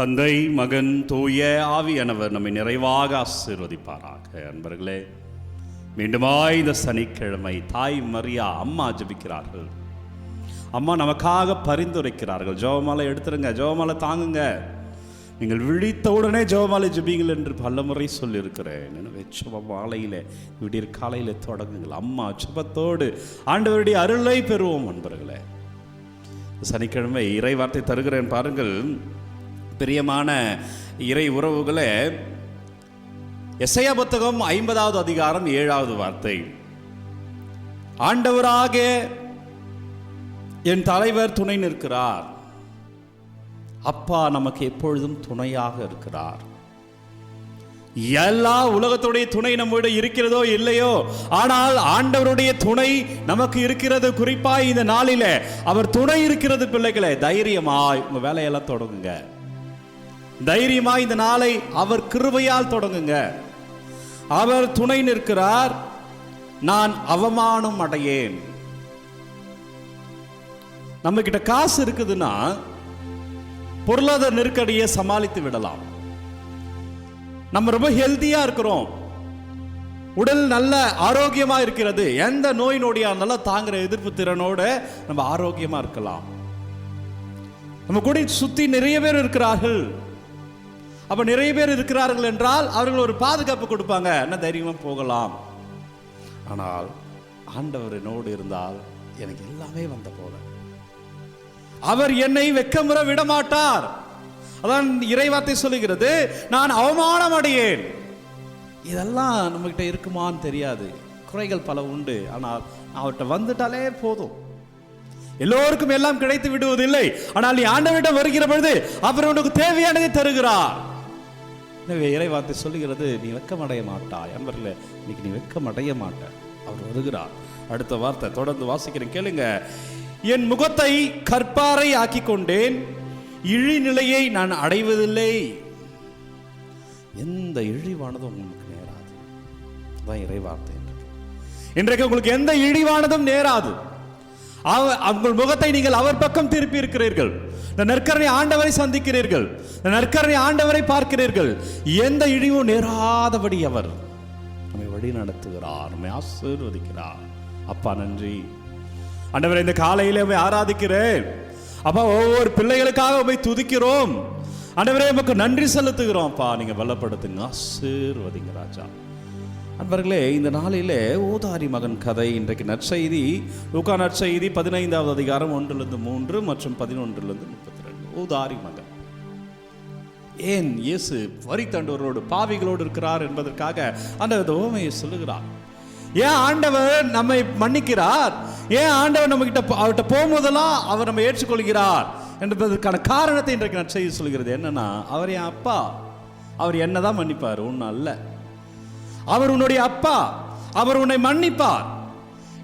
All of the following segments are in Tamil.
தந்தை, மகன், தூய ஆவியானவர் நம்மை நிறைவாக ஆசீர்வதிப்பாராக. அன்பர்களே, மீண்டுமாய் இந்த சனிக்கிழமை தாய் மரியா அம்மா ஜெபிக்கிறார்கள். அம்மா நமக்காக பரிந்துரைக்கிறார்கள். ஜெபமாலை எடுத்துருங்க, ஜெபமாலை தாங்குங்க, நீங்கள் விழித்த உடனே ஜெபமாலை ஜெபிங்கள் என்று பலமுறை சொல்லியிருக்கிறேன். எனவே ஜெபமாலையில் விடியற் காலையில் தொடங்குங்கள். அம்மா ஜெபத்தோடு ஆண்டவருடைய அருளை பெறுவோம். அன்பர்களே, சனிக்கிழமை இறை வார்த்தை தருகிறேன் பாருங்கள். பிரியமான இறை உறவுகளே, எசையா புத்தகம் 50வது அதிகாரம் 7வது வார்த்தை, ஆண்டவராக என் தலைவர் துணை நிற்கிறார். அப்பா நமக்கு எப்பொழுதும் துணையாக இருக்கிறார். எல்லா உலகத்துடைய துணை நம்முடைய இருக்கிறதோ இல்லையோ, ஆனால் ஆண்டவருடைய துணை நமக்கு இருக்கிறது. குறிப்பாக இந்த நாளில அவர் துணை இருக்கிறது. பிள்ளைகளே, தைரியமாய் உங்க வேலையெல்லாம் தொடங்குங்க. தைரியமாய் இந்த நாளை அவர் கிருபையால் தொடங்குங்க. அவர் துணை நிற்கிறார், நான் அவமானம் அடையேன். நம்ம கிட்ட காசு இருக்குதுன்னா பொருளாதார நெருக்கடியை சமாளித்து விடலாம். நம்ம ரொம்ப ஹெல்த்தியா இருக்கிறோம், உடல் நல்ல ஆரோக்கியமா இருக்கிறது, எந்த நோய் நொடியா இருந்தாலும் தாங்குற எதிர்ப்பு திறனோட நம்ம ஆரோக்கியமா இருக்கலாம். நம்ம கூட சுத்தி நிறைய பேர் இருக்கிறார்கள். அப்ப நிறைய பேர் இருக்கிறார்கள் என்றால் அவர்கள் ஒரு பாதுகாப்பு கொடுப்பாங்க, என்ன தைரியமா போகலாம். ஆனால் ஆண்டவர் என்னோடு இருந்தால் எனக்கு எல்லாமே வந்த போல, அவர் என்னை வெக்கமுற விட மாட்டார். அதான் இறைவார்த்தை சொல்லுகிறது, நான் அவமானம் அடையேன். இதெல்லாம் நம்ம கிட்ட இருக்குமான்னு தெரியாது, குறைகள் பல உண்டு. ஆனால் அவர்கிட்ட வந்துட்டாலே போதும். எல்லோருக்கும் எல்லாம் கிடைத்து விடுவதில்லை, ஆனால் நீ ஆண்டவரிடம் வருகிற பொழுது அவர் உனக்கு தேவையானதை தருகிறார். எனவே இறைவார்த்தை சொல்லுகிறது, நீ வெக்கமடைய மாட்டாய். அன்பர்களே, இன்னைக்கு நீ வெக்கமடைய மாட்ட, அவர் வருகிறார். அடுத்த வார்த்தை தொடர்ந்து வாசிக்கிறேன், கேளுங்க. என் முகத்தை கற்பாறை ஆக்கி கொண்டேன், இழிநிலையை நான் அடைவதில்லை. எந்த இழிவானதும் உங்களுக்கு நேராது. அதான் இறைவார்த்தை. இன்றைக்கு உங்களுக்கு எந்த இழிவானதும் நேராது. உங்கள் முகத்தை நீங்கள் அவர் பக்கம் திருப்பி இருக்கிறீர்கள். இந்த நற்கரணை ஆண்டவரை சந்திக்கிறீர்கள், இந்த நற்கரணை ஆண்டவரை பார்க்கிறீர்கள். எந்த இழிவும் நேராதபடி அவர் நம்மை வழி நடத்துகிறார், நம்மை ஆசீர்வதிக்கிறார். அப்பா நன்றி ஆண்டவரை, இந்த காலையிலே உம்மை ஆராதிக்கிறேன். அப்பா, ஒவ்வொரு பிள்ளைகளுக்காக உம்மை துதிக்கிறோம். ஆண்டவரே, உமக்கு நன்றி செலுத்துகிறோம். அப்பா, நீங்க பலப்படுத்துங்க, ஆசீர்வதிங்க ராஜா. அன்பர்களே, இந்த நாளிலே ஊதாரி மகன் கதை. இன்றைக்கு நற்செய்தி லூக்கா நற்செய்தி 15வது அதிகாரம் 1-3 மற்றும் 11-32. ஊதாரி மகன். ஏன் இயேசு வரி தண்டவரோடு பாவிகளோடு இருக்கிறார் என்பதற்காக அந்த உவமையை சொல்லுகிறார். ஏன் ஆண்டவர் நம்மை மன்னிக்கிறார், ஏன் ஆண்டவர் நம்ம கிட்ட அவர்கிட்ட போகும்போதெல்லாம் அவர் நம்ம ஏற்றுக்கொள்கிறார் என்பதற்கான காரணத்தை இன்றைக்கு நற்செய்தி சொல்கிறது. என்னன்னா, அவர் என் அப்பா, அவர் என்னதான் மன்னிப்பார், ஒன்றும் அல்ல. அவர் உன்னுடைய அப்பா, அவர் உன்னை மன்னிப்பார்.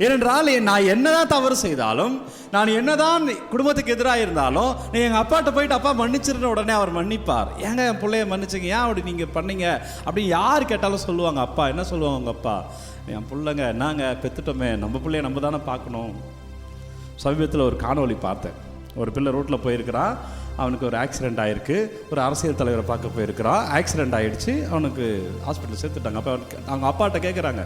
ஏனென்றால் நான் என்னதான் தவறு செய்தாலும், நான் என்னதான் குடும்பத்துக்கு எதிராக இருந்தாலும், நீ எங்கள் அப்பாட்ட போயிட்டு அப்பா மன்னிச்சிருந்த உடனே அவர் மன்னிப்பார். ஏங்க என் பிள்ளைய மன்னிச்சிங்க, ஏன் அப்படி நீங்கள் பண்ணீங்க அப்படின்னு யார் கேட்டாலும் சொல்லுவாங்க. அப்பா என்ன சொல்லுவாங்க, உங்கள் அப்பா, என் பிள்ளைங்க நாங்கள் பெற்றுட்டோமே, நம்ம பிள்ளைய நம்ம தானே பார்க்கணும். சமீபத்தில் ஒரு காணொலி பார்த்தேன். ஒரு பிள்ளை ரோட்டில் போயிருக்கிறான், அவனுக்கு ஒரு ஆக்சிடெண்ட் ஆகிருக்கு. ஒரு அரசியல் தலைவரை பார்க்க போயிருக்கிறான், ஆக்சிடெண்ட் ஆகிடுச்சு, அவனுக்கு ஹாஸ்பிட்டல் சேர்த்துட்டாங்க. அப்போ அவங்க அப்பாட்ட கேட்குறாங்க,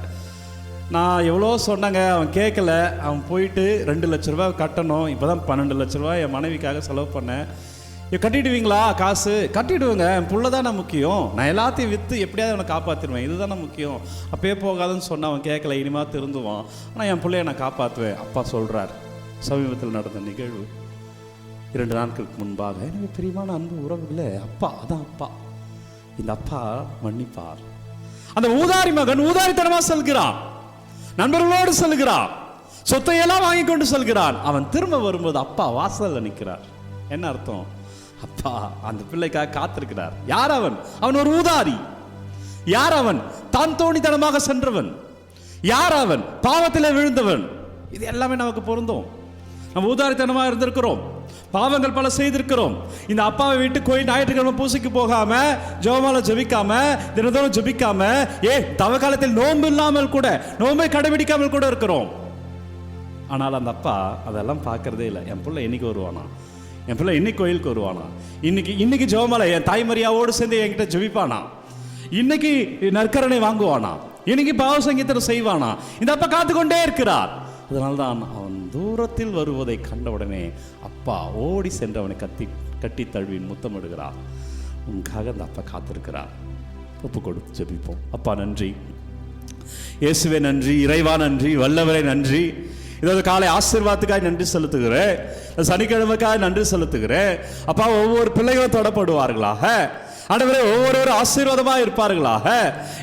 நான் எவ்வளோ சொன்னாங்க, அவன் கேட்கல, அவன் போயிட்டு 2 லட்ச ரூபா கட்டணும், இப்போ தான் 12 லட்ச ரூபா என் மனைவிக்காக செலவு பண்ணேன். கட்டிடுவீங்களா? காசு கட்டிடுவேங்க, என் புள்ள தானே முக்கியம், நான் எல்லாத்தையும் விற்று எப்படியாவது அவனை காப்பாற்றிடுவேன், இது தானே முக்கியம். அப்பயே போகாதுன்னு சொன்னால் அவன் கேட்கல, இனிமா திருந்துவான், ஆனால் என் பிள்ளைய நான் காப்பாற்றுவேன். அப்பா சொல்கிறார். சமீபத்தில் நடந்த நிகழ்வு 2 நாட்களுக்கு முன்பாக. எனவே பிரியமான அன்பு உறவுகளே, அப்பா அதான் அப்பா. இந்த அப்பா மன்னிப்பார். அந்த ஊதாரி மகன் ஊதாரித்தனமா செல்கிறான், நண்பர்களோடு செல்கிறான், சொத்தையெல்லாம் வாங்கி கொண்டு செல்கிறான். அவன் திரும்ப வரும்போது அப்பா வாசல்ல நிற்கிறார். என்ன அர்த்தம்? அப்பா அந்த பிள்ளைக்காக காத்திருக்கிறார். யார் அவன்? அவன் ஒரு ஊதாரி. யார் அவன்? தான் தோணித்தனமாக சென்றவன். யார் அவன்? பாவத்தில் விழுந்தவன். இது எல்லாமே நமக்கு பொருந்தும். நம்ம ஊதாரித்தனமாக இருந்திருக்கிறோம், பாவங்கள் பல செய்திருக்கிறோம். இந்த அப்பாவை விட்டு கோயில் ஞாயிற்றுக்கிழமை பூசைக்கு போகாம, ஜெபமாலை ஜெபிக்காம, தினந்தோறும் ஜெபிக்காம, தவ காலத்தில் நோன்பு இல்லாமல் கூட, நோன்பை கடைபிடிக்காமல் கூட இருக்கிறோம். ஆனால் அந்த அப்பா அதெல்லாம் பார்க்கறதே இல்லை. என் பிள்ளை என்னைக்கு வருவானா, என் பிள்ளை இன்னைக்கு கோயிலுக்கு வருவானா, இன்னைக்கு ஜெபமாலை என் தாய்மரியாவோடு சேர்ந்து என்கிட்ட ஜெபிப்பானா, இன்னைக்கு நற்கரணை வாங்குவானா, இன்னைக்கு பாவ சங்கீதம் செய்வானா. இந்த அப்பா காத்து கொண்டே இருக்கிறார். அதனால்தான் அவன் தூரத்தில் வருவதை கண்டவுடனே அப்பா ஓடி சென்று அவனை கட்டி தழுவி முத்தமிடுகிறார். உனக்காக அந்த அப்பா காத்திருக்கிறார். ஒப்பு கொடுத்து ஜெபிப்போம். அப்பா நன்றி, இயேசுவே நன்றி, இறைவா நன்றி, வல்லவரே நன்றி. இதாவது காலை ஆசீர்வாதத்துக்காக நன்றி செலுத்துகிறேன், சனிக்கிழமைக்காக நன்றி செலுத்துகிறேன். அப்பா ஒவ்வொரு பிள்ளைகளும் தொடப்படுவார்களாக, ஆண்டவரே ஒவ்வொரு ஆசீர்வாதமாக இருப்பார்களாக.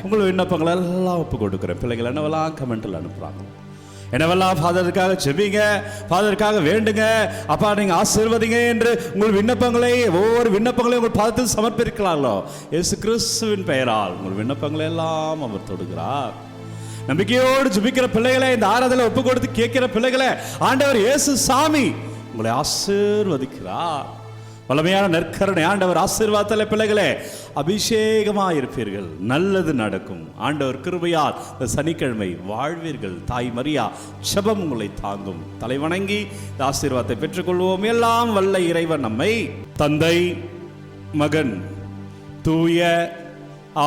உங்கள் விண்ணப்பங்களை எல்லாம் ஒப்பு கொடுக்குறேன். பிள்ளைகள் என்னவெல்லாம் கமெண்ட்டில் அனுப்புகிறாங்க, என்னவெல்லாம் ஃபாதருக்காக ஜெபிங்க, ஃபாதருக்காக வேண்டுங்க, அப்பா நீங்கள் ஆசீர்வதிங்க என்று உங்கள் விண்ணப்பங்களை ஒவ்வொரு விண்ணப்பங்களையும் உங்கள் பாதத்தில் சமர்ப்பிக்கலாங்களோ, இயேசு கிறிஸ்துவின் பெயரால் உங்கள் விண்ணப்பங்களை எல்லாம் அவர் தொடுகிறார். நம்பிக்கையோடு ஜெபிக்கிற பிள்ளைகளை, இந்த ஆராதனை ஒப்பு கொடுத்து கேட்கிற பிள்ளைகளை ஆண்டவர் இயேசு சாமி உங்களை ஆசீர்வதிக்கிறார். வல்லமையான நற்கருணை ஆண்டவர் ஆசீர்வாதத்தில் பிள்ளைகளே அபிஷேகமாக இருப்பீர்கள், நல்லது நடக்கும். ஆண்டவர் கிருபையால் இந்த சனிக்கிழமை வாழ்வீர்கள். தாய் மரியா ஜெபம் உங்களை தாங்கும். தலைவணங்கி இந்த ஆசீர்வாதத்தை பெற்றுக்கொள்வோம். எல்லாம் வல்ல இறைவன் நம்மை தந்தை, மகன், தூய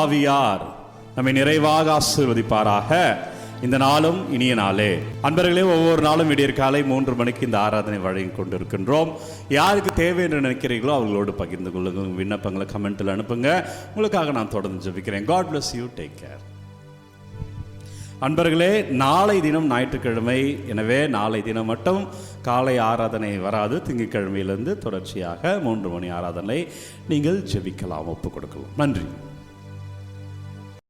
ஆவியார் நம்மை நிறைவாக ஆசீர்வதிப்பாராக. இந்த நாளும் இனிய நாளே. அன்பர்களே, ஒவ்வொரு நாளும் விடியற்காலை 3 மணிக்கு இந்த ஆராதனை வழங்கி கொண்டிருக்கின்றோம். யாருக்கு தேவை என்று நினைக்கிறீர்களோ அவர்களோடு பகிர்ந்து கொள்ளுங்கள். விண்ணப்பங்களை கமெண்ட்டில் அனுப்புங்க. உங்களுக்காக நான் தொடர்ந்து ஜெபிக்கிறேன். God bless you. Take care. அன்பர்களே, நாளை தினம் ஞாயிற்றுக்கிழமை. எனவே நாளை தினம் மட்டும் காலை ஆராதனை வராது. திங்கட்கிழமையிலிருந்து தொடர்ச்சியாக 3 மணி ஆராதனை நீங்கள் ஜெபிக்கலாம், ஒப்பு கொடுக்கலாம். நன்றி.